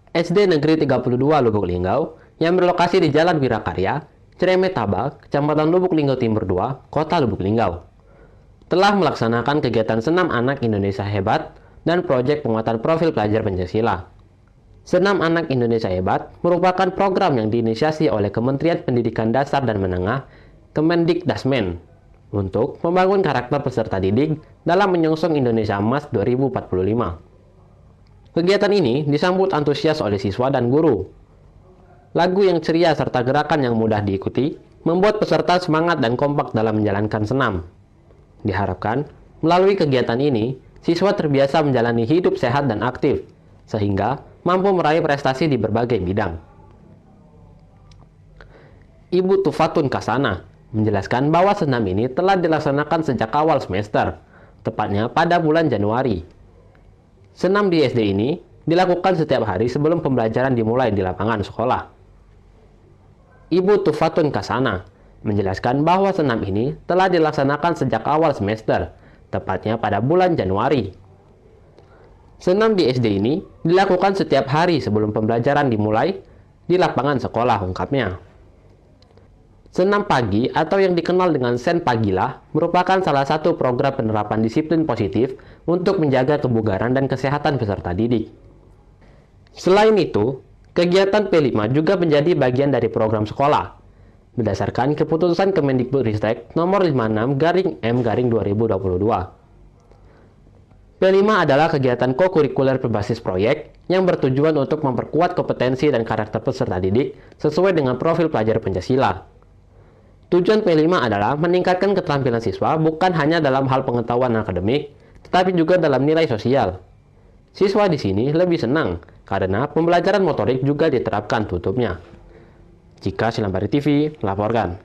SD Negeri 32 Lubuk Linggau yang berlokasi di Jalan Wirakarya, Ciremetaba, Kecamatan Lubuk Linggau Timur 2, Kota Lubuk Linggau, telah melaksanakan kegiatan Senam Anak Indonesia Hebat dan proyek penguatan profil pelajar Pancasila. Senam Anak Indonesia Hebat merupakan program yang diinisiasi oleh Kementerian Pendidikan Dasar dan Menengah, Kemendikdasmen, untuk membangun karakter peserta didik dalam menyongsong Indonesia Emas 2045. Kegiatan ini disambut antusias oleh siswa dan guru. Lagu yang ceria serta gerakan yang mudah diikuti membuat peserta semangat dan kompak dalam menjalankan senam. Diharapkan, melalui kegiatan ini, siswa terbiasa menjalani hidup sehat dan aktif, sehingga mampu meraih prestasi di berbagai bidang. Ibu Tufatun Kasana menjelaskan bahwa senam ini telah dilaksanakan sejak awal semester, tepatnya pada bulan Januari. Senam di SD ini dilakukan setiap hari sebelum pembelajaran dimulai di lapangan sekolah. Ibu Tufatun Kasana menjelaskan bahwa senam ini telah dilaksanakan sejak awal semester, tepatnya pada bulan Januari. Senam di SD ini dilakukan setiap hari sebelum pembelajaran dimulai di lapangan sekolah, ungkapnya. Senam pagi atau yang dikenal dengan Sen Pagilah merupakan salah satu program penerapan disiplin positif untuk menjaga kebugaran dan kesehatan peserta didik. Selain itu, kegiatan P5 juga menjadi bagian dari program sekolah, berdasarkan keputusan Kemendikbudristek nomor 56/M/2022. P5 adalah kegiatan kokurikuler berbasis proyek yang bertujuan untuk memperkuat kompetensi dan karakter peserta didik sesuai dengan profil pelajar Pancasila. Tujuan P5 adalah meningkatkan keterampilan siswa bukan hanya dalam hal pengetahuan akademik, tetapi juga dalam nilai sosial. Siswa di sini lebih senang karena pembelajaran motorik juga diterapkan tutupnya. Jika Silambari TV, laporkan.